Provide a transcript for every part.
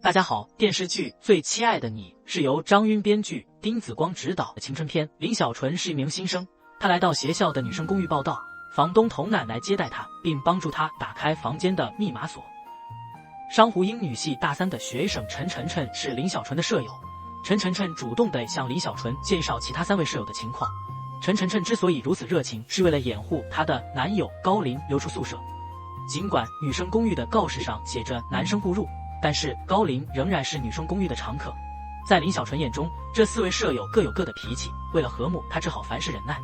大家好，电视剧《最亲爱的你》是由张晕编剧、丁子光执导的青春片。林小纯是一名新生，她来到学校的女生公寓报到，房东童奶奶接待她，并帮助她打开房间的密码锁。商湖英语系大3的学生陈晨晨是林小纯的舍友，陈晨晨主动地向林小纯介绍其他3位舍友的情况。陈晨晨之所以如此热情，是为了掩护她的男友高林溜出宿舍。尽管女生公寓的告示上写着男生勿入，但是高林仍然是女生公寓的常客。在林小纯眼中，这4位舍友各有各的脾气，为了和睦，她只好凡事忍耐。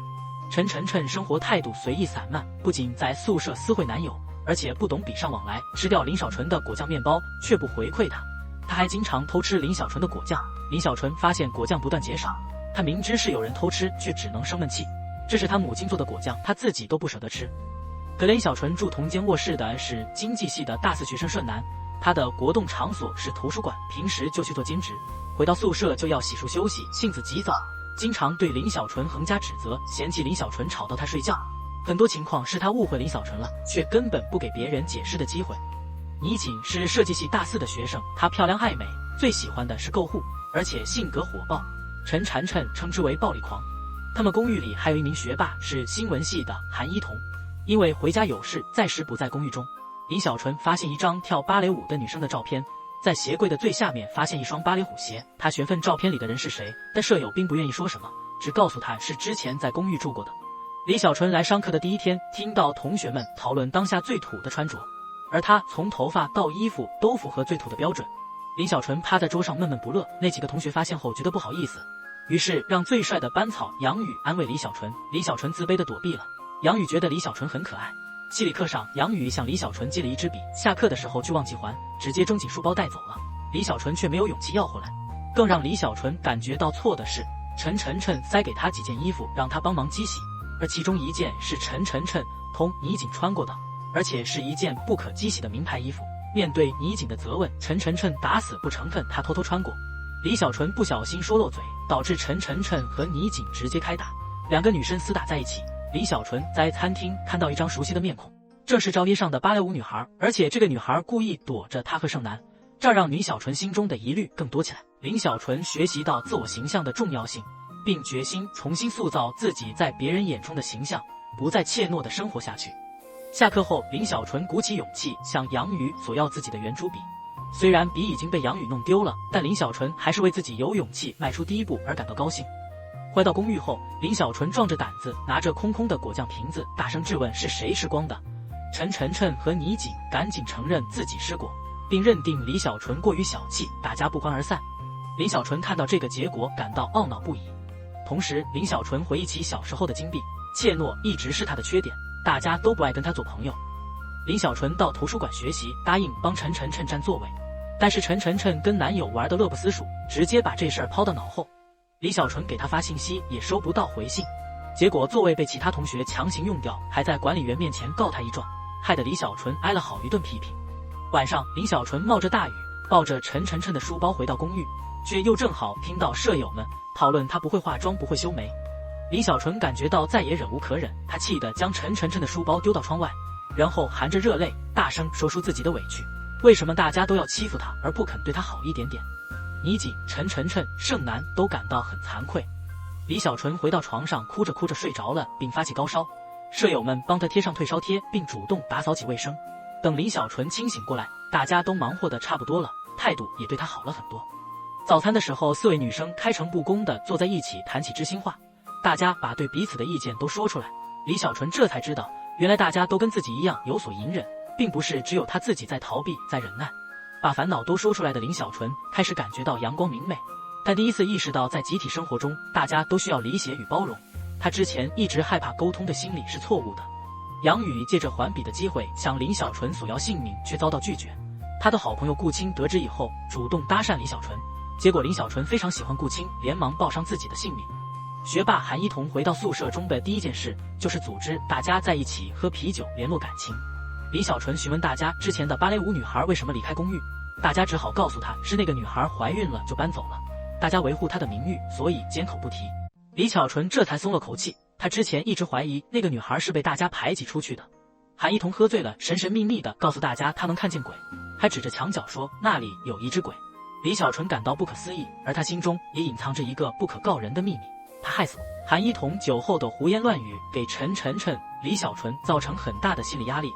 陈晨晨生活态度随意散漫，不仅在宿舍私会男友，而且不懂礼尚往来，吃掉林小纯的果酱面包却不回馈她。她还经常偷吃林小纯的果酱，林小纯发现果酱不断减少，她明知是有人偷吃，却只能生闷气。这是她母亲做的果酱，她自己都不舍得吃。和林小纯住同间卧室的是经济系的大4学生顺南，他的活动场所是图书馆，平时就去做兼职，回到宿舍就要洗漱休息，性子急躁，经常对林小纯横加指责，嫌弃林小纯吵到他睡觉。很多情况是他误会林小纯了，却根本不给别人解释的机会。倪锦是设计系大4的学生，她漂亮爱美，最喜欢的是购物，而且性格火爆，陈晨晨称之为暴力狂。他们公寓里还有一名学霸，是新闻系的韩一彤，因为回家有事，暂时不在公寓中。林小纯发现一张跳芭蕾舞的女生的照片，在鞋柜的最下面发现一双芭蕾舞鞋。她询问照片里的人是谁，但舍友并不愿意说什么，只告诉她是之前在公寓住过的。李小纯来上课的第1天，听到同学们讨论当下最土的穿着，而她从头发到衣服都符合最土的标准。林小纯趴在桌上闷闷不乐，那几个同学发现后觉得不好意思，于是让最帅的班草杨宇安慰李小纯。李小纯自卑地躲避了，杨宇觉得李小纯很可爱。气理课上，杨宇向李小纯借了一支笔，下课的时候却忘记还，直接装进书包带走了。李小纯却没有勇气要回来。更让李小纯感觉到错的是，陈晨晨塞给她几件衣服让她帮忙机洗，而其中一件是陈晨晨同倪锦穿过的，而且是一件不可机洗的名牌衣服。面对倪锦的责问，陈晨晨打死不承认她偷偷穿过。李小纯不小心说漏嘴，导致陈晨晨和倪锦直接开打，2个女生厮打在一起。李小纯在餐厅看到一张熟悉的面孔，正是照片上的芭蕾舞女孩，而且这个女孩故意躲着她和盛楠，这让李小纯心中的疑虑更多起来。林小纯学习到自我形象的重要性，并决心重新塑造自己在别人眼中的形象，不再怯懦地生活下去。下课后，林小纯鼓起勇气向杨宇索要自己的圆珠笔，虽然笔已经被杨宇弄丢了，但林小纯还是为自己有勇气迈出第1步而感到高兴。回到公寓后，林小纯壮着胆子拿着空空的果酱瓶子，大声质问是谁施光的。陈晨晨和倪锦赶紧承认自己施果，并认定李小纯过于小气，大家不欢而散。林小纯看到这个结果感到懊恼不已，同时林小纯回忆起小时候的经历，怯懦一直是她的缺点，大家都不爱跟她做朋友。林小纯到图书馆学习，答应帮陈晨晨占座位，但是陈晨晨跟男友玩得乐不思蜀，直接把这事儿抛到脑后。李小纯给他发信息也收不到回信，结果座位被其他同学强行用掉，还在管理员面前告他一状，害得李小纯挨了好一顿批评。晚上，林小纯冒着大雨，抱着陈晨晨的书包回到公寓，却又正好听到舍友们讨论她不会化妆不会修眉。李小纯感觉到再也忍无可忍，她气得将陈晨晨的书包丢到窗外，然后含着热泪大声说出自己的委屈，为什么大家都要欺负她而不肯对她好一点点。倪锦、陈晨晨、盛楠都感到很惭愧。李小纯回到床上，哭着哭着睡着了，并发起高烧。舍友们帮她贴上退烧贴，并主动打扫起卫生。等李小纯清醒过来，大家都忙活得差不多了，态度也对她好了很多。早餐的时候，4位女生开诚布公地坐在一起谈起知心话，大家把对彼此的意见都说出来。李小纯这才知道，原来大家都跟自己一样有所隐忍，并不是只有她自己在逃避在忍耐。把烦恼都说出来的林小纯开始感觉到阳光明媚，但第一次意识到在集体生活中大家都需要理解与包容。他之前一直害怕沟通的心理是错误的。杨宇借着还笔的机会向林小纯索要姓名，却遭到拒绝。他的好朋友顾青得知以后主动搭讪李小纯，结果林小纯非常喜欢顾青，连忙报上自己的姓名。学霸韩一彤回到宿舍中的第1件事就是组织大家在一起喝啤酒联络感情。李小纯询问大家之前的芭蕾舞女孩为什么离开公寓，大家只好告诉她是那个女孩怀孕了就搬走了，大家维护她的名誉，所以缄口不提。李小纯这才松了口气，她之前一直怀疑那个女孩是被大家排挤出去的。韩一彤喝醉了，神神秘秘地告诉大家她能看见鬼，还指着墙角说那里有一只鬼。李小纯感到不可思议，而他心中也隐藏着一个不可告人的秘密。他害死韩一彤酒后的胡言乱语，给陈晨晨、李小纯造成很大的心理压力。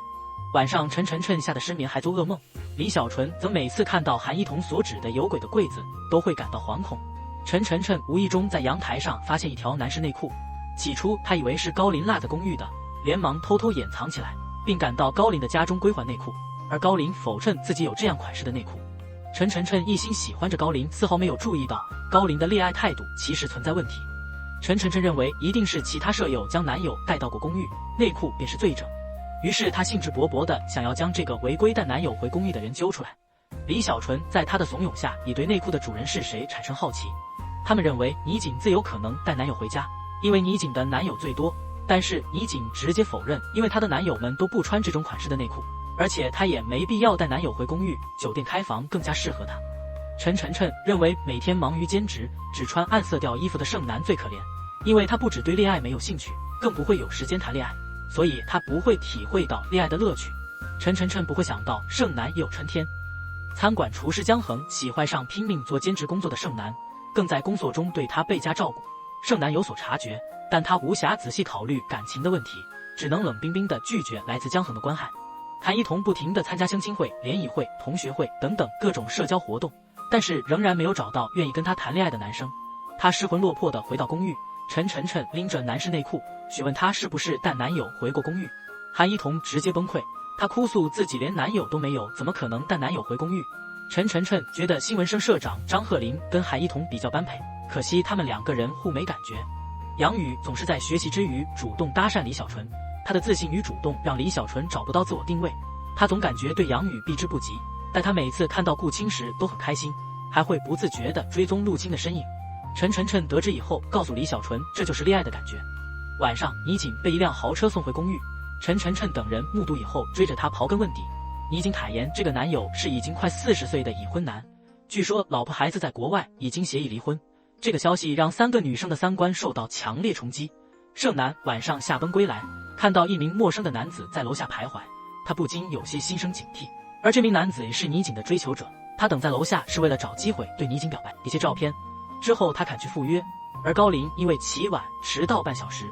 晚上陈晨晨吓得失眠，还做噩梦。李小纯则每次看到韩一彤所指的有鬼的柜子，都会感到惶恐。陈晨晨无意中在阳台上发现一条男士内裤，起初他以为是高林落在公寓的，连忙偷偷掩藏起来，并赶到高林的家中归还内裤，而高林否认自己有这样款式的内裤。陈晨晨一心喜欢着高林，丝毫没有注意到高林的恋爱态度其实存在问题。陈晨晨认为一定是其他舍友将男友带到过公寓，内裤便是罪证。于是他兴致勃勃地想要将这个违规带男友回公寓的人揪出来。李小纯在他的怂恿下，也对内裤的主人是谁产生好奇。他们认为倪锦自有可能带男友回家，因为倪锦的男友最多，但是倪锦直接否认，因为她的男友们都不穿这种款式的内裤，而且她也没必要带男友回公寓，酒店开房更加适合她。陈晨晨认为每天忙于兼职，只穿暗色调衣服的盛男最可怜，因为他不只对恋爱没有兴趣，更不会有时间谈恋爱，所以他不会体会到恋爱的乐趣。陈晨晨不会想到盛男也有春天。餐馆厨师江恒喜欢上拼命做兼职工作的盛男，更在工作中对他倍加照顾。盛男有所察觉，但他无暇仔细考虑感情的问题，只能冷冰冰地拒绝来自江恒的关爱。韩一彤不停地参加相亲会、联谊会、同学会等等各种社交活动，但是仍然没有找到愿意跟他谈恋爱的男生。他失魂落魄地回到公寓，陈晨晨拎着男士内裤询问他是不是带男友回过公寓。韩一彤直接崩溃，她哭诉自己连男友都没有，怎么可能带男友回公寓。陈晨晨觉得新闻社社长张鹤龄跟韩一彤比较般配，可惜他们两个人互没感觉。杨宇总是在学习之余主动搭讪李小纯，他的自信与主动让李小纯找不到自我定位，他总感觉对杨宇避之不及，但他每次看到顾青时都很开心，还会不自觉地追踪陆青的身影。陈晨晨得知以后告诉李小纯，这就是恋爱的感觉。晚上倪锦被一辆豪车送回公寓，陈晨晨等人目睹以后追着他刨根问底。倪锦坦言，这个男友是已经快40岁的已婚男，据说老婆孩子在国外已经协议离婚。这个消息让3个女生的三观受到强烈冲击。盛男晚上下班归来，看到一名陌生的男子在楼下徘徊，他不禁有些心生警惕。而这名男子也是倪锦的追求者，他等在楼下是为了找机会对倪锦表白。一些照片之后，他赶去赴约，而高林因为起晚迟到半小时。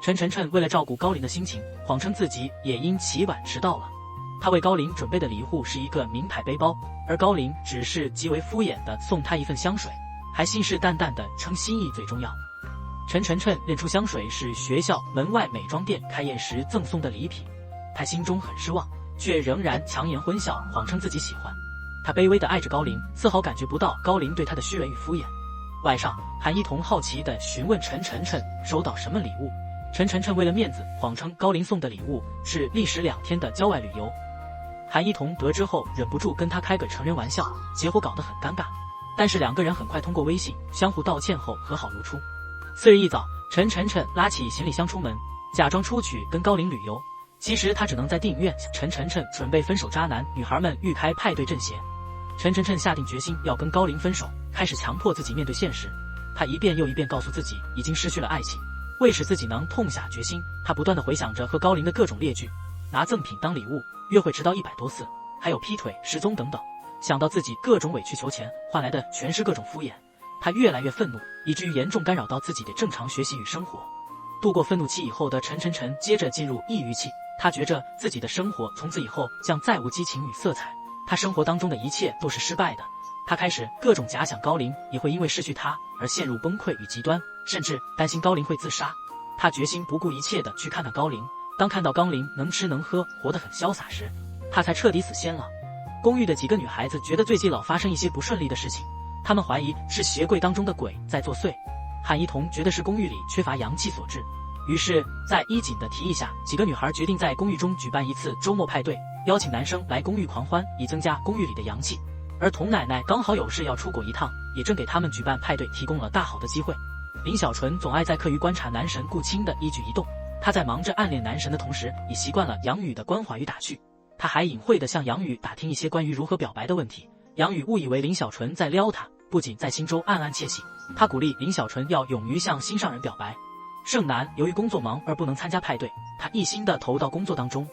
陈晨晨为了照顾高林的心情，谎称自己也因起晚迟到了。他为高林准备的礼物是一个名牌背包，而高林只是极为敷衍地送他一份香水，还信誓旦旦地称心意最重要。陈晨晨认出香水是学校门外美妆店开业时赠送的礼品，他心中很失望，却仍然强颜欢笑，谎称自己喜欢。他卑微地爱着高林，丝毫感觉不到高林对他的虚伪与敷衍。晚上，韩一彤好奇地询问陈晨晨收到什么礼物。陈晨晨为了面子，谎称高林送的礼物是历时2天的郊外旅游。韩一彤得知后忍不住跟他开个成人玩笑，结果搞得很尴尬。但是2个人很快通过微信相互道歉后和好如初。次日一早，陈晨晨拉起行李箱出门，假装出去跟高林旅游，其实他只能在电影院。陈晨晨准备分手渣男，女孩们欲开派对阵鞋。陈晨晨下定决心要跟高林分手，开始强迫自己面对现实。他一遍又一遍告诉自己已经失去了爱情，为使自己能痛下决心，他不断地回想着和高林的各种劣剧，拿赠品当礼物，约会迟到100多次，还有劈腿、失踪等等。想到自己各种委曲求全换来的全是各种敷衍，他越来越愤怒，以至于严重干扰到自己的正常学习与生活。度过愤怒期以后的陈晨晨接着进入抑郁期，他觉着自己的生活从此以后将再无激情与色彩，他生活当中的一切都是失败的。他开始各种假想高林也会因为失去他而陷入崩溃与极端，甚至担心高林会自杀。他决心不顾一切地去看看高林，当看到高林能吃能喝，活得很潇洒时，他才彻底死心了。公寓的几个女孩子觉得最近老发生一些不顺利的事情，她们怀疑是鞋柜当中的鬼在作祟。韩一彤觉得是公寓里缺乏阳气所致，于是在衣锦的提议下，几个女孩决定在公寓中举办一次周末派对，邀请男生来公寓狂欢，以增加公寓里的阳气。而童奶奶刚好有事要出国一趟，也正给他们举办派对提供了大好的机会。林小纯总爱在课余观察男神顾青的一举一动，他在忙着暗恋男神的同时，已习惯了杨宇的关怀与打趣。他还隐晦地向杨宇打听一些关于如何表白的问题，杨宇误以为林小纯在撩他，不仅在心中暗暗窃喜，他鼓励林小纯要勇于向心上人表白。盛男由于工作忙而不能参加派对，他一心地投入到工作当中。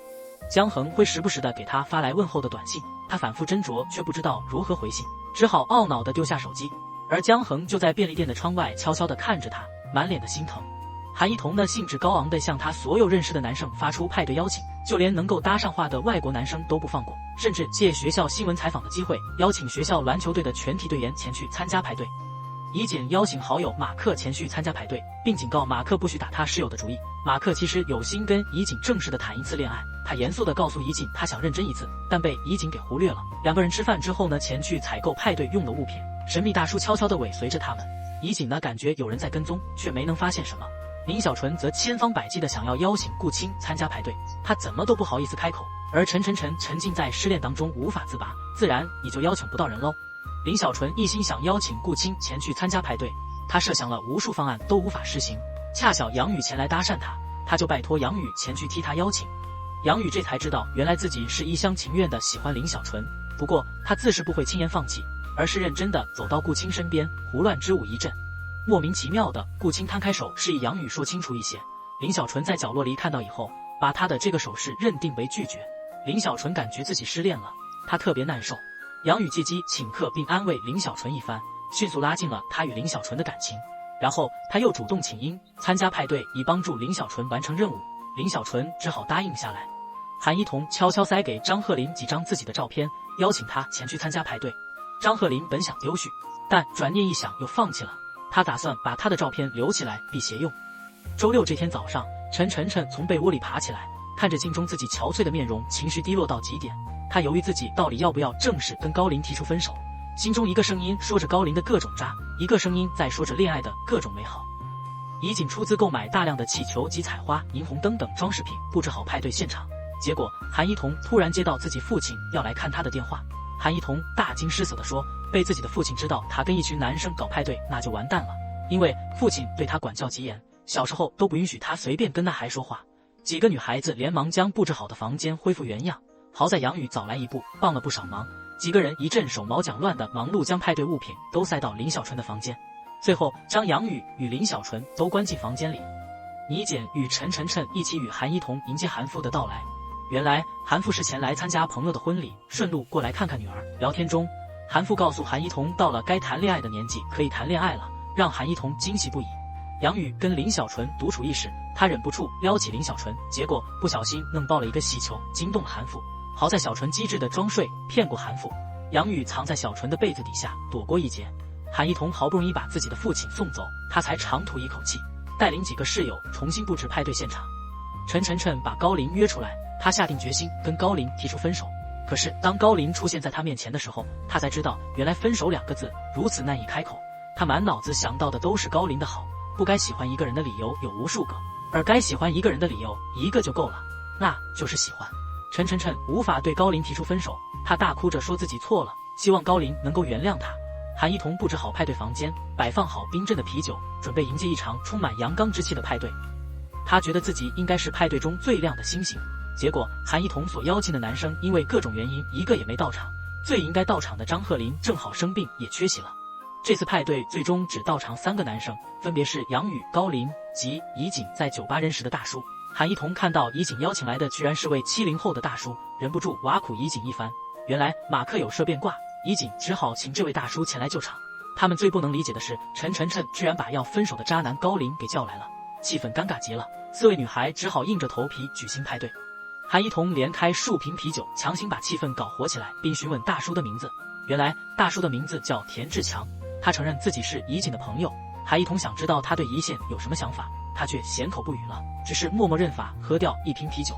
江恒会时不时地给他发来问候的短信，他反复斟酌却不知道如何回信。只好懊恼地丢下手机。而江恒就在便利店的窗外悄悄地看着他，满脸的心疼。韩一彤呢，兴致高昂地向他所有认识的男生发出派对邀请，就连能够搭上话的外国男生都不放过，甚至借学校新闻采访的机会，邀请学校篮球队的全体队员前去参加派对。怡锦邀请好友马克前去参加派对，并警告马克不许打他室友的主意。马克其实有心跟怡锦正式的谈一次恋爱，他严肃地告诉怡锦他想认真一次，但被怡锦给忽略了。两个人吃饭之后呢，前去采购派对用的物品，神秘大叔悄悄地尾随着他们。怡锦呢，感觉有人在跟踪，却没能发现什么。林小纯则千方百计地想要邀请顾青参加派对，他怎么都不好意思开口，而陈沉浸在失恋当中无法自拔，自然也就邀请不到人喽。林小纯一心想邀请顾青前去参加派对，他设想了无数方案都无法实行，恰巧杨宇前来搭讪他就拜托杨宇前去替他邀请。杨宇这才知道，原来自己是一厢情愿的喜欢林小纯，不过他自是不会轻言放弃，而是认真的走到顾青身边，胡乱支舞一阵。莫名其妙的，顾青摊开手示意杨宇说清楚一些。林小纯在角落里看到以后，把他的这个手势认定为拒绝。林小纯感觉自己失恋了，他特别难受。杨宇借机请客并安慰林小纯一番，迅速拉近了他与林小纯的感情。然后他又主动请缨参加派对，以帮助林小纯完成任务。林小纯只好答应下来。韩一彤悄悄塞给张鹤林几张自己的照片，邀请他前去参加派对。张鹤林本想丢续，但转念一想又放弃了，他打算把他的照片留起来辟邪用。周六这天早上，陈晨从被窝里爬起来，看着镜中自己憔悴的面容，情绪低落到极点。他犹豫自己到底要不要正式跟高林提出分手，心中一个声音说着高林的各种渣，一个声音在说着恋爱的各种美好。怡锦出资购买大量的气球及彩花、霓虹灯等装饰品，布置好派对现场。结果韩一彤突然接到自己父亲要来看他的电话。韩一彤大惊失色地说，被自己的父亲知道他跟一群男生搞派对，那就完蛋了。因为父亲对他管教极严，小时候都不允许他随便跟那孩说话。几个女孩子连忙将布置好的房间恢复原样，好在杨宇早来一步，帮了不少忙。几个人一阵手忙脚乱的忙碌，将派对物品都塞到林小纯的房间，最后将杨宇与林小纯都关进房间里。倪简与陈一起与韩一彤迎接韩父的到来。原来韩父是前来参加朋友的婚礼，顺路过来看看女儿。聊天中，韩父告诉韩一彤到了该谈恋爱的年纪，可以谈恋爱了，让韩一彤惊喜不已。杨宇跟林小纯独处一室，他忍不住撩起林小纯，结果不小心弄爆了一个气球，惊动了韩父。好在小纯机智的装睡，骗过韩父。杨宇藏在小纯的被子底下躲过一劫。韩一彤好不容易把自己的父亲送走，他才长吐一口气，带领几个室友重新布置派对现场。陈把高林约出来，他下定决心跟高林提出分手。可是当高林出现在他面前的时候，他才知道原来分手2个字如此难以开口。他满脑子想到的都是高林的好，不该喜欢一个人的理由有无数个，而该喜欢一个人的理由一个就够了，那就是喜欢。陈无法对高林提出分手，他大哭着说自己错了，希望高林能够原谅他。韩一彤布置好派对房间，摆放好冰镇的啤酒，准备迎接一场充满阳刚之气的派对。他觉得自己应该是派对中最亮的星星，结果韩一彤所邀请的男生因为各种原因一个也没到场，最应该到场的张鹤林正好生病也缺席了。这次派对最终只到场3个男生，分别是杨宇、高林及怡锦在酒吧认识的大叔。韩一彤看到怡锦邀请来的居然是位70后的大叔，忍不住挖苦怡锦一番。原来马克有事变卦，怡锦只好请这位大叔前来救场。他们最不能理解的是，陈居然把要分手的渣男高林给叫来了，气氛尴尬极了。4位女孩只好硬着头皮举行派对。韩一彤连开数瓶啤酒，强行把气氛搞活起来，并询问大叔的名字。原来大叔的名字叫田志强，他承认自己是怡锦的朋友。韩一彤想知道他对怡宪有什么想法，他却闲口不语了，只是默默认法喝掉1瓶啤酒。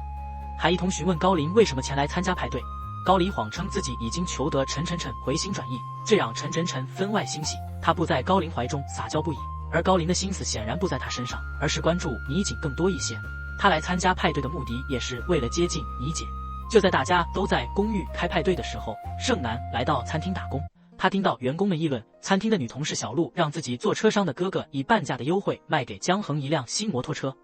韩一彤询问高林为什么前来参加派对，高林谎称自己已经求得陈回心转意，这让陈分外欣喜，他不在高林怀中撒娇不已。而高林的心思显然不在他身上，而是关注倪锦更多一些。他来参加派对的目的也是为了接近倪锦。就在大家都在公寓开派对的时候，盛南来到餐厅打工。他听到员工们议论，餐厅的女同事小陆让自己做车商的哥哥以半价的优惠卖给江恒一辆新摩托车。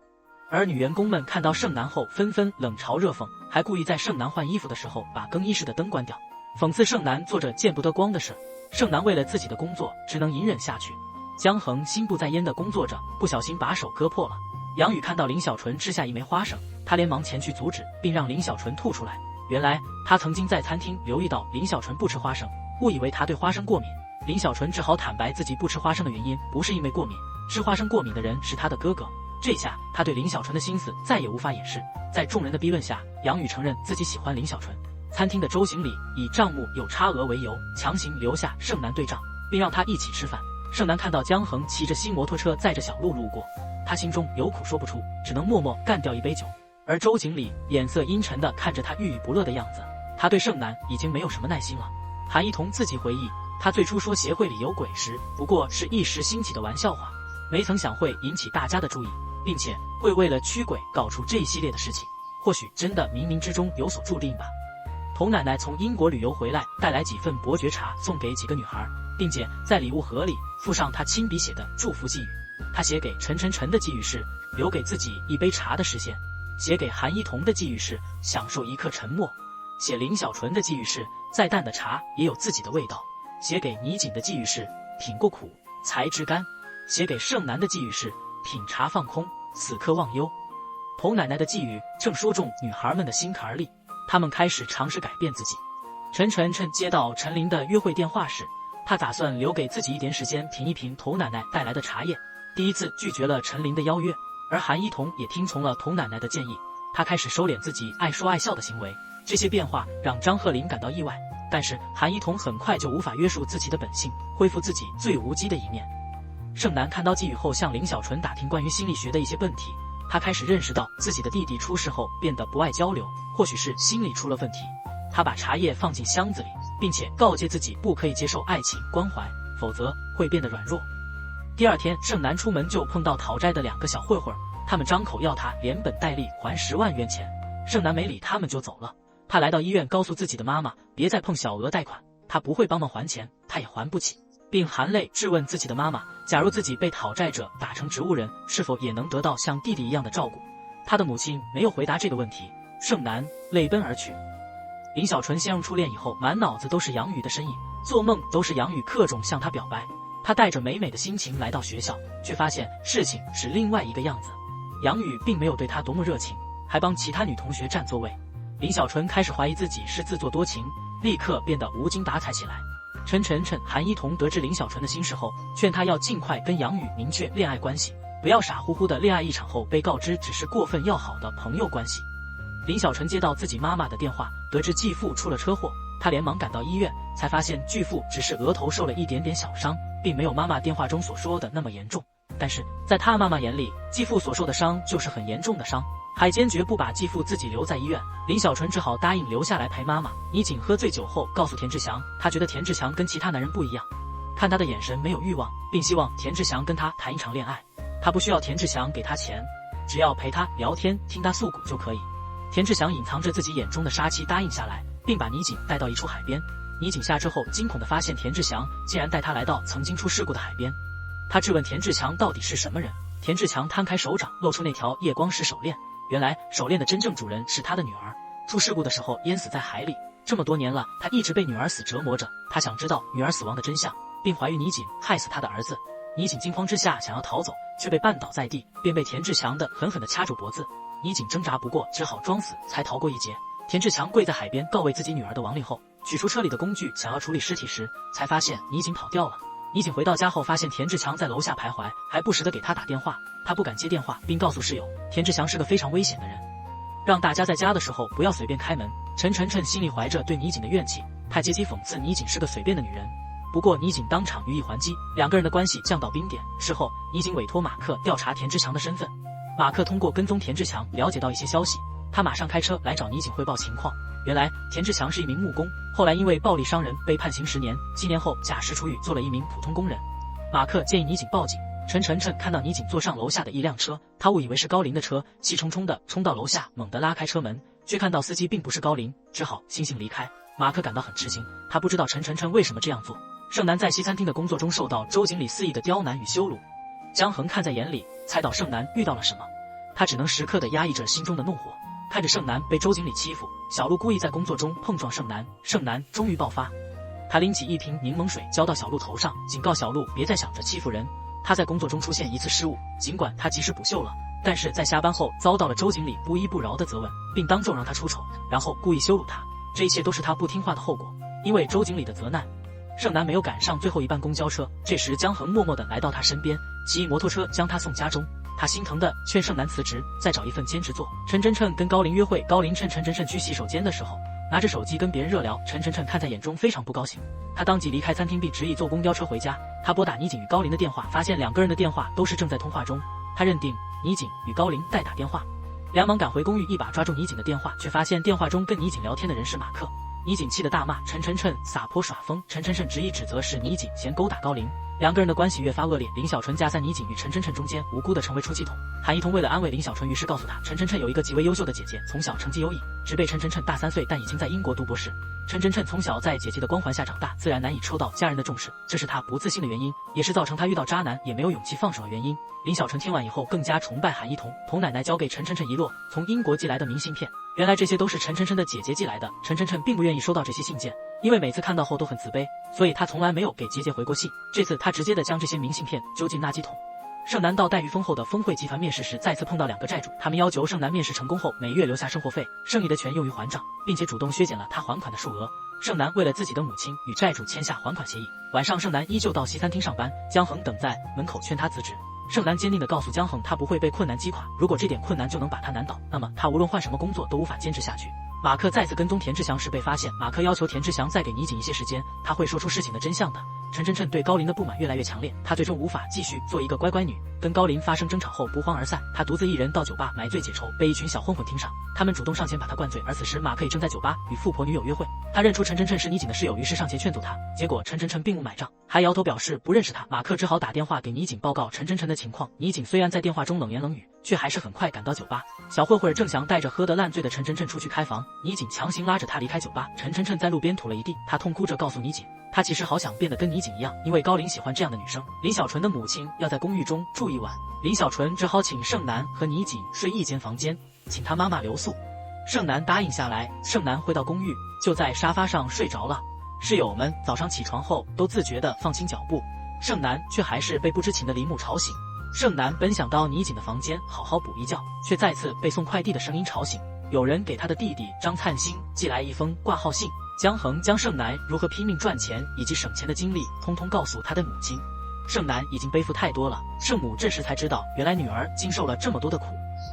而女员工们看到盛南后纷纷冷嘲热讽，还故意在盛南换衣服的时候把更衣室的灯关掉，讽刺盛南做着见不得光的事。盛南为了自己的工作只能隐忍下去。江恒心不在焉地工作着，不小心把手割破了。杨宇看到林小纯吃下一枚花生，他连忙前去阻止，并让林小纯吐出来。原来他曾经在餐厅留意到林小纯不吃花生，误以为他对花生过敏。林小纯只好坦白自己不吃花生的原因不是因为过敏，吃花生过敏的人是他的哥哥。这下他对林小纯的心思再也无法掩饰。在众人的逼问下，杨宇承认自己喜欢林小纯。餐厅的周经理以账目有差额为由，强行留下盛楠对账，并让他一起吃饭。盛楠看到江恒骑着新摩托车载着小路路过，他心中有苦说不出，只能默默干掉一杯酒。而周经理眼色阴沉地看着他郁郁不乐的样子，他对盛楠已经没有什么耐心了。韩一彤自己回忆，他最初说协会里有鬼时，不过是一时兴起的玩笑话，没曾想会引起大家的注意，并且会为了驱鬼搞出这一系列的事情。或许真的冥冥之中有所注定吧。童奶奶从英国旅游回来，带来几份伯爵茶送给几个女孩，并且在礼物盒里附上她亲笔写的祝福寄语。她写给陈晨晨的寄语是留给自己一杯茶的时限，写给韩一彤的寄语是享受一刻沉默，写林小纯的寄语是再淡的茶也有自己的味道，写给倪锦的寄语是品过苦才知甘，写给盛楠的寄语是品茶放空此刻忘忧。童奶奶的寄语正说中女孩们的心坎里，她们开始尝试改变自己。陈晨晨接到陈琳的约会电话时，她打算留给自己一点时间品一品童奶奶带来的茶叶，第一次拒绝了陈琳的邀约。而韩一彤也听从了童奶奶的建议，她开始收敛自己爱说爱笑的行为。这些变化让张鹤龄感到意外，但是韩一彤很快就无法约束自己的本性，恢复自己最无稽的一面。盛楠看到寄语后，向林小纯打听关于心理学的一些问题。他开始认识到自己的弟弟出事后变得不爱交流，或许是心理出了问题。他把茶叶放进箱子里，并且告诫自己不可以接受爱情关怀，否则会变得软弱。第二天，盛楠出门就碰到讨债的2个小混混，他们张口要他连本带利还10万元钱。盛楠没理他们就走了。他来到医院，告诉自己的妈妈别再碰小额贷款，他不会帮忙还钱，他也还不起，并含泪质问自己的妈妈，假如自己被讨债者打成植物人，是否也能得到像弟弟一样的照顾。他的母亲没有回答这个问题，盛楠泪奔而去。林小纯陷入初恋以后，满脑子都是杨宇的身影，做梦都是杨宇各种向他表白。他带着美美的心情来到学校，却发现事情是另外一个样子。杨宇并没有对他多么热情，还帮其他女同学占座位。林小纯开始怀疑自己是自作多情，立刻变得无精打采起来。陈晨晨、韩一彤得知林小纯的心事后，劝他要尽快跟杨宇明确恋爱关系，不要傻乎乎的恋爱一场后被告知只是过分要好的朋友关系。林小纯接到自己妈妈的电话，得知继父出了车祸，他连忙赶到医院，才发现继父只是额头受了一点点小伤，并没有妈妈电话中所说的那么严重。但是在他妈妈眼里，继父所受的伤就是很严重的伤，还坚决不把继父自己留在医院。林小纯只好答应留下来陪妈妈。倪锦喝醉酒后告诉田志强，他觉得田志强跟其他男人不一样，看他的眼神没有欲望，并希望田志强跟他谈一场恋爱。他不需要田志强给他钱，只要陪他聊天听他诉苦就可以。田志强隐藏着自己眼中的杀气答应下来，并把倪锦带到一处海边。倪锦下车后惊恐地发现田志强竟然带他来到曾经出事故的海边。他质问田志强到底是什么人。田志强摊开手掌，露出那条夜光石手链。原来手链的真正主人是他的女儿，出事故的时候淹死在海里。这么多年了，他一直被女儿死折磨着。他想知道女儿死亡的真相，并怀疑倪锦害死他的儿子。倪锦惊慌之下想要逃走，却被绊倒在地，便被田志强狠狠地掐住脖子。倪锦挣扎不过，只好装死才逃过一劫。田志强跪在海边告慰自己女儿的亡灵后，取出车里的工具想要处理尸体时，才发现倪锦跑掉了。倪锦回到家后，发现田志强在楼下徘徊，还不时地给他打电话。他不敢接电话，并告诉室友，田志强是个非常危险的人，让大家在家的时候不要随便开门。陈晨晨心里怀着对倪锦的怨气，他借机讽刺倪锦是个随便的女人。不过倪锦当场予以还击，两个人的关系降到冰点。事后，倪锦委托马克调查田志强的身份。马克通过跟踪田志强了解到一些消息，他马上开车来找倪锦汇报情况。原来田志强是一名木工，后来因为暴力伤人被判刑10年，7年后假释出狱，做了一名普通工人。马克建议倪锦报警。陈晨晨看到倪锦坐上楼下的一辆车，他误以为是高林的车，气冲冲地冲到楼下，猛地拉开车门，却看到司机并不是高林，只好悻悻离开。马克感到很吃惊，他不知道陈晨晨为什么这样做。盛楠在西餐厅的工作中受到周经理肆意的刁难与羞辱，江恒看在眼里，猜到盛楠遇到了什么，他只能时刻地压抑着心中的怒火。看着盛楠被周经理欺负，小鹿故意在工作中碰撞盛楠，盛楠终于爆发。他拎起一瓶柠檬水浇到小鹿头上，警告小鹿别再想着欺负人。他在工作中出现一次失误，尽管他及时补救了，但是在下班后遭到了周经理不依不饶的责问，并当众让他出丑，然后故意羞辱他。这一切都是他不听话的后果。因为周经理的责难，盛南没有赶上最后一班公交车，这时江恒默默地来到他身边，骑摩托车将他送家中。他心疼地劝盛南辞职，再找一份兼职做。陈晨晨跟高林约会，高林趁陈晨晨去洗手间的时候，拿着手机跟别人热聊，陈晨晨看在眼中非常不高兴。他当即离开餐厅，并执意坐公交车回家。他拨打倪景与高林的电话，发现两个人的电话都是正在通话中。他认定倪景与高林在打电话，连忙赶回公寓，一把抓住倪景的电话，却发现电话中跟倪景聊天的人是马克。倪景气得大骂陈晨晨撒泼耍疯，陈晨晨执意指责是倪景先勾搭高林，两个人的关系越发恶劣。林小纯夹在倪景与陈晨晨中间，无辜的成为出气筒。韩一彤为了安慰林小纯，于是告诉他陈晨晨有一个极为优秀的姐姐，从小成绩优异，只被陈晨晨大3岁，但已经在英国读博士。陈晨晨从小在姐姐的光环下长大，自然难以受到家人的重视，这是他不自信的原因，也是造成他遇到渣男也没有勇气放手的原因。林小纯听完以后更加崇拜韩一彤，童奶奶交给陈晨晨一摞从英国寄来的明信片，原来这些都是陈晨晨的姐姐寄来的。陈晨晨并不愿意收到这些信件，因为每次看到后都很自卑，所以他从来没有给姐姐回过信。这次他直接的将这些明信片丢进垃圾桶。盛南到待遇丰厚的丰汇集团面试时，再次碰到两个债主，他们要求盛南面试成功后每月留下生活费，剩余的钱用于还账，并且主动削减了他还款的数额。盛南为了自己的母亲与债主签下还款协议。晚上盛南依旧到西餐厅上班，江恒等在门口劝他辞职。盛南坚定地告诉江恒，他不会被困难击垮，如果这点困难就能把他难倒，那么他无论换什么工作都无法坚持下去。马克再次跟踪田志祥时被发现，马克要求田志祥再给倪景一些时间，他会说出事情的真相的。陈晨晨对高林的不满越来越强烈，他最终无法继续做一个乖乖女，跟高林发生争吵后不欢而散。他独自一人到酒吧买醉解愁，被一群小混混盯上，他们主动上前把他灌醉，而此时马克也正在酒吧与富婆女友约会。他认出陈晨晨是倪景的室友，于是上前劝阻他，结果陈晨晨并不买账，还摇头表示不认识他。马克只好打电话给倪景报告陈晨晨的情况。倪景虽然在电话中冷言冷语，却还是很快赶到酒吧。小混混郑翔带着喝得烂醉的陈晨晨出去开房，倪景强行拉着他离开酒吧。陈晨晨在路边吐了一地，他痛哭着告诉倪景，他其实好想变得跟倪景一样，因为高林喜欢这样的女生。林小纯的母亲要在公寓中住一晚，林小纯只好请盛南和倪景睡一间房间，请他妈妈留宿。盛南答应下来，盛南回到公寓就在沙发上睡着了。室友们早上起床后都自觉地放轻脚步，盛南却还是被不知情的林木吵醒。盛南本想到倪景的房间好好补一觉，却再次被送快递的声音吵醒。有人给他的弟弟张灿星寄来一封挂号信，江恒将盛南如何拼命赚钱以及省钱的经历通通告诉他的母亲。盛南已经背负太多了，盛母这时才知道原来女儿经受了这么多的苦，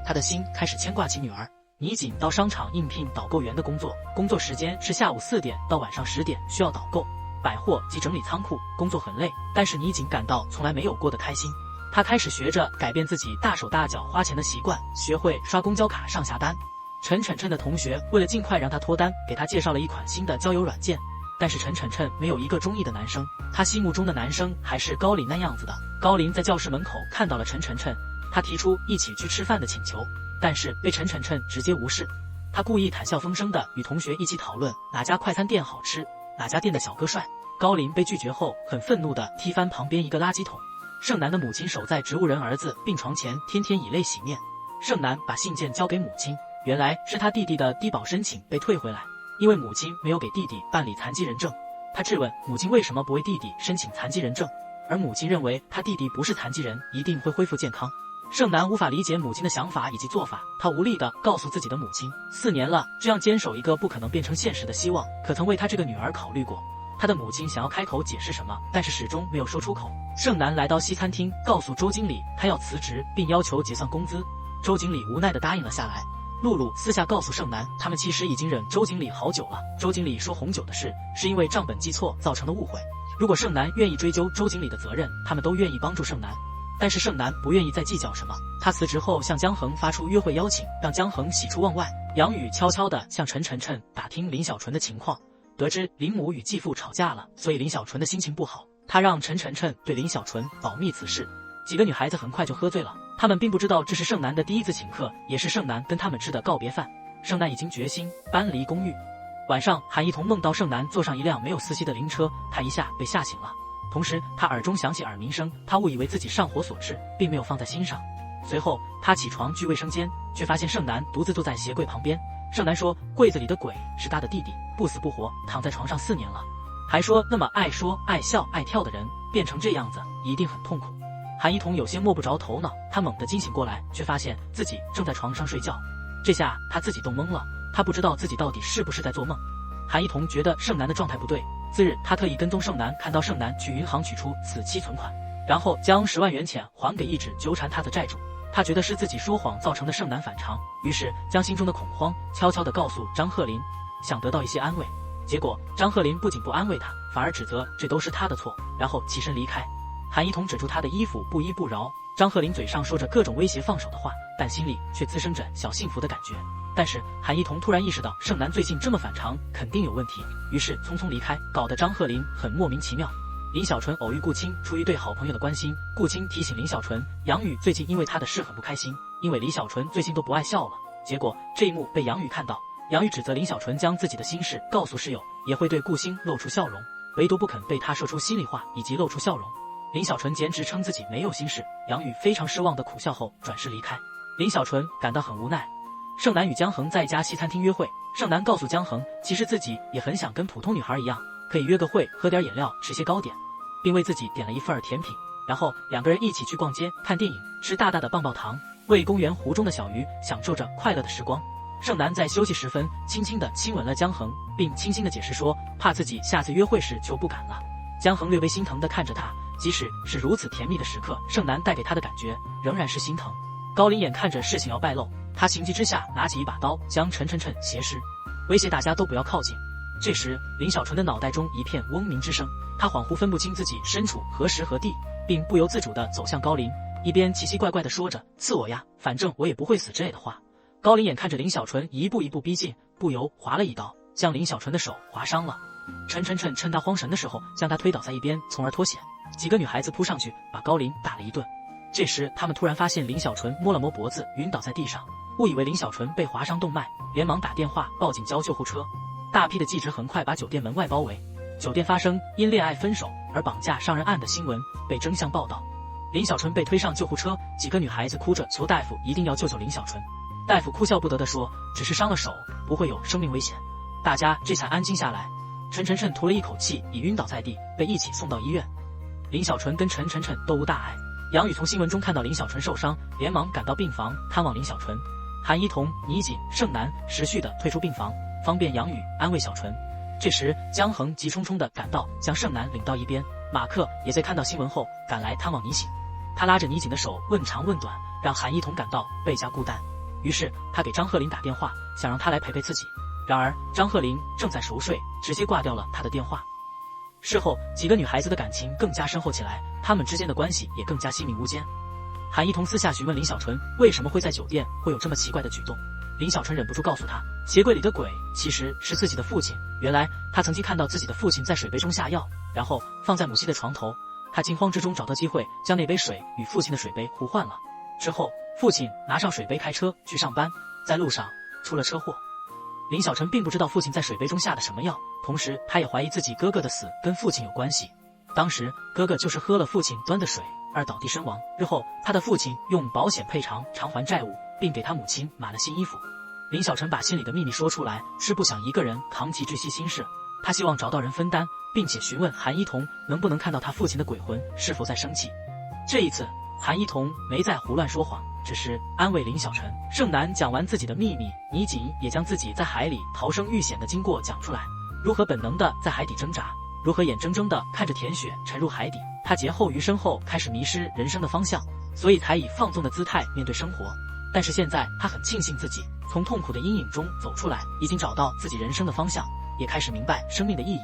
他的心开始牵挂起女儿。倪景到商场应聘导购员的工作，工作时间是下午4点到晚上10点，需要导购百货及整理仓库，工作很累，但是倪景感到从来没有过的开心。他开始学着改变自己大手大脚花钱的习惯，学会刷公交卡上下单。陈晨晨的同学为了尽快让他脱单，给他介绍了一款新的交友软件，但是陈晨晨没有一个中意的男生，他心目中的男生还是高林那样子的。高林在教室门口看到了陈晨晨，他提出一起去吃饭的请求，但是被陈晨晨直接无视。他故意谈笑风生的与同学一起讨论哪家快餐店好吃，哪家店的小哥帅。高林被拒绝后很愤怒地踢翻旁边一个垃圾桶。盛南的母亲守在植物人儿子病床前，天天以泪洗面。盛南把信件交给母亲，原来是他弟弟的低保申请被退回来，因为母亲没有给弟弟办理残疾人证。他质问母亲为什么不为弟弟申请残疾人证，而母亲认为他弟弟不是残疾人，一定会恢复健康。盛南无法理解母亲的想法以及做法，他无力地告诉自己的母亲，4年了，这样坚守一个不可能变成现实的希望，可曾为他这个女儿考虑过？他的母亲想要开口解释什么，但是始终没有说出口。盛南来到西餐厅，告诉周经理他要辞职，并要求结算工资。周经理无奈地答应了下来。露露私下告诉盛南，他们其实已经忍周经理好久了。周经理说红酒的事是因为账本记错造成的误会，如果盛南愿意追究周经理的责任，他们都愿意帮助盛南。但是盛南不愿意再计较什么，他辞职后向江恒发出约会邀请，让江恒喜出望外。杨宇悄悄地向陈晨晨打听林小纯的情况，得知林母与继父吵架了，所以林小纯的心情不好，他让陈晨晨对林小纯保密此事。几个女孩子很快就喝醉了，她们并不知道这是盛南的第一次请客，也是盛南跟他们吃的告别饭。盛南已经决心搬离公寓。晚上，韩一彤梦到盛南坐上一辆没有司机的灵车，他一下被吓醒了，同时他耳中响起耳鸣声，他误以为自己上火所致，并没有放在心上。随后他起床去卫生间，却发现盛南独自坐在鞋柜旁边。盛南说柜子里的鬼是他的弟弟，不死不活躺在床上4年了，还说那么爱说爱笑爱跳的人变成这样子一定很痛苦。韩一彤有些摸不着头脑，他猛地惊醒过来，却发现自己正在床上睡觉。这下他自己冻懵了，他不知道自己到底是不是在做梦。韩一彤觉得盛南的状态不对，次日，他特意跟踪盛南，看到盛南去银行取出此期存款，然后将10万元钱还给一直纠缠他的债主。他觉得是自己说谎造成的盛南反常，于是将心中的恐慌悄悄地告诉张鹤林，想得到一些安慰。结果张鹤林不仅不安慰他，反而指责这都是他的错，然后起身离开。韩一彤指住他的衣服不依不饶，张鹤林嘴上说着各种威胁放手的话，但心里却滋生着小幸福的感觉。但是韩一彤突然意识到盛南最近这么反常，肯定有问题，于是匆匆离开，搞得张鹤林很莫名其妙。林小纯偶遇顾青，出于对好朋友的关心，顾青提醒林小纯，杨宇最近因为他的事很不开心，因为李小纯最近都不爱笑了。结果这一幕被杨宇看到，杨宇指责林小纯将自己的心事告诉室友，也会对顾青露出笑容，唯独不肯被他说出心里话以及露出笑容。林小纯简直称自己没有心事，杨宇非常失望的苦笑后转身离开。林小纯感到很无奈。盛南与江恒在一家西餐厅约会，盛南告诉江恒，其实自己也很想跟普通女孩一样，可以约个会，喝点饮料，吃些糕点，并为自己点了一份甜品，然后2个人一起去逛街、看电影、吃大大的棒棒糖，为公园湖中的小鱼享受着快乐的时光。盛南在休息时分轻轻地亲吻了江恒，并轻轻地解释说，怕自己下次约会时就不敢了。江恒略微心疼地看着他，即使是如此甜蜜的时刻，盛南带给他的感觉仍然是心疼。高林眼看着事情要败露，他情急之下拿起一把刀，将陈晨晨挟持，威胁大家都不要靠近。这时林小纯的脑袋中一片嗡鸣之声，他恍惚分不清自己身处何时何地，并不由自主地走向高林，一边奇奇怪怪地说着，刺我呀，反正我也不会死之类的话。高林眼看着林小纯一步一步逼近，不由划了一刀，将林小纯的手划伤了。陈晨晨趁他慌神的时候将他推倒在一边，从而脱险。几个女孩子扑上去把高林打了一顿。这时他们突然发现林小纯摸了摸脖子，晕倒在地上，误以为林小纯被划伤动脉，连忙打电话报警叫救护车。大批的记者很快把酒店门外包围，酒店发生因恋爱分手而绑架伤人案的新闻被争相报道。林小纯被推上救护车，几个女孩子哭着求大夫一定要救救林小纯。大夫哭笑不得地说，只是伤了手，不会有生命危险。大家这才安静下来。陈晨晨吐了一口气，已晕倒在地，被一起送到医院。林小纯跟陈晨晨都无大碍。杨宇从新闻中看到林小纯受伤，连忙赶到病房看望林小纯。韩一彤、倪锦、盛南识序地退出病房，方便杨宇安慰小纯。这时江恒急匆匆地赶到，将盛南领到一边。马克也在看到新闻后赶来探望倪锦，他拉着倪锦的手问长问短，让韩一彤感到倍加孤单。于是他给张鹤林打电话，想让他来陪陪自己。然而张鹤林正在熟睡，直接挂掉了他的电话。事后几个女孩子的感情更加深厚起来，她们之间的关系也更加亲密无间。韩一彤私下询问林小纯为什么会在酒店会有这么奇怪的举动，林小纯忍不住告诉他，鞋柜里的鬼其实是自己的父亲。原来他曾经看到自己的父亲在水杯中下药，然后放在母亲的床头，他惊慌之中找到机会将那杯水与父亲的水杯互换了。之后父亲拿上水杯开车去上班，在路上出了车祸。林小纯并不知道父亲在水杯中下的什么药，同时他也怀疑自己哥哥的死跟父亲有关系。当时哥哥就是喝了父亲端的水而倒地身亡，日后他的父亲用保险赔偿偿还债务，并给他母亲买了新衣服。林小纯把心里的秘密说出来，是不想一个人扛起这些心事，他希望找到人分担，并且询问韩一彤能不能看到他父亲的鬼魂是否在生气。这一次韩一彤没再胡乱说谎，只是安慰林小纯。盛南讲完自己的秘密，倪锦也将自己在海里逃生遇险的经过讲出来，如何本能的在海底挣扎，如何眼睁睁的看着田雪沉入海底，他劫后余生后开始迷失人生的方向，所以才以放纵的姿态面对生活。但是现在他很庆幸自己从痛苦的阴影中走出来，已经找到自己人生的方向，也开始明白生命的意义。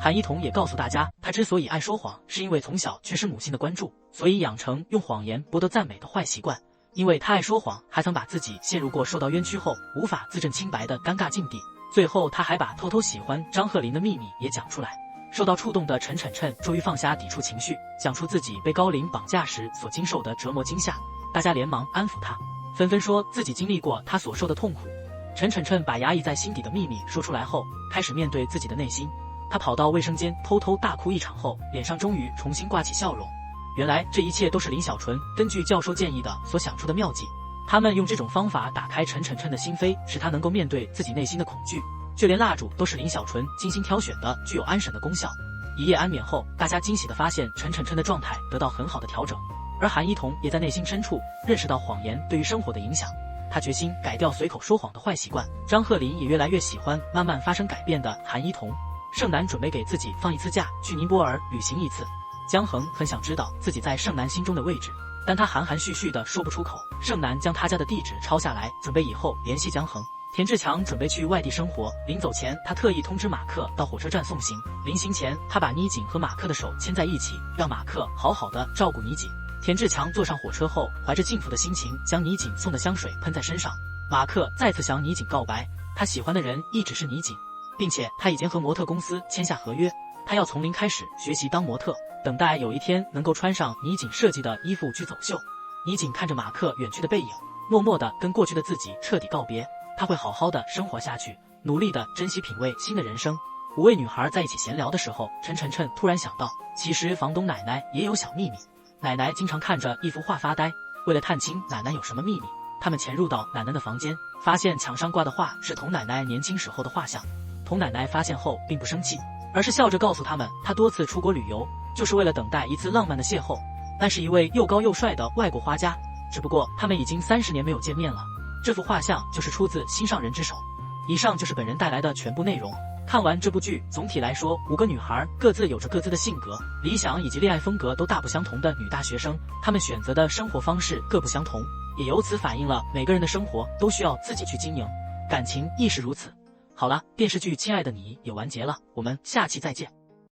韩一彤也告诉大家，他之所以爱说谎，是因为从小缺失母亲的关注，所以养成用谎言博得赞美的坏习惯。因为他爱说谎，还曾把自己陷入过受到冤屈后无法自证清白的尴尬境地。最后他还把偷偷喜欢张鹤林的秘密也讲出来。受到触动的陈晨晨终于放下抵触情绪，讲出自己被高林绑架时所经受的折磨惊吓，大家连忙安抚他，纷纷说自己经历过他所受的痛苦。陈晨晨把压抑在心底的秘密说出来后，开始面对自己的内心。他跑到卫生间偷偷大哭一场后，脸上终于重新挂起笑容。原来这一切都是林小纯根据教授建议的所想出的妙计，他们用这种方法打开陈晨晨的心扉，使他能够面对自己内心的恐惧。就连蜡烛都是林小纯精心挑选的，具有安神的功效。一夜安眠后，大家惊喜地发现陈晨晨的状态得到很好的调整，而韩一彤也在内心深处认识到谎言对于生活的影响，他决心改掉随口说谎的坏习惯。张鹤林也越来越喜欢慢慢发生改变的韩一彤。盛楠准备给自己放一次假，去尼泊尔旅行一次。江恒很想知道自己在盛楠心中的位置，但他含含蓄蓄的说不出口。盛楠将他家的地址抄下来，准备以后联系江恒。田志强准备去外地生活，临走前他特意通知马克到火车站送行。临行前，他把妮锦和马克的手牵在一起，让马克好好的照顾妮锦。田志强坐上火车后，怀着幸福的心情将妮锦送的香水喷在身上。马克再次向妮锦告白，他喜欢的人一直是妮锦，并且他已经和模特公司签下合约，他要从零开始学习当模特，等待有一天能够穿上妮锦设计的衣服去走秀。妮锦看着马克远去的背影，默默地跟过去的自己彻底告别。他会好好的生活下去，努力的珍惜品味新的人生。5位女孩在一起闲聊的时候，陈晨晨突然想到，其实房东奶奶也有小秘密。奶奶经常看着一幅画发呆，为了探清奶奶有什么秘密，他们潜入到奶奶的房间，发现墙上挂的画是童奶奶年轻时候的画像。童奶奶发现后并不生气，而是笑着告诉他们，她多次出国旅游，就是为了等待一次浪漫的邂逅。那是一位又高又帅的外国画家，只不过他们已经30年没有见面了。这幅画像就是出自心上人之手。以上就是本人带来的全部内容。看完这部剧，总体来说，5个女孩各自有着各自的性格、理想以及恋爱风格都大不相同的女大学生，她们选择的生活方式各不相同，也由此反映了每个人的生活都需要自己去经营，感情亦是如此。好了，电视剧《亲爱的你》也完结了，我们下期再见。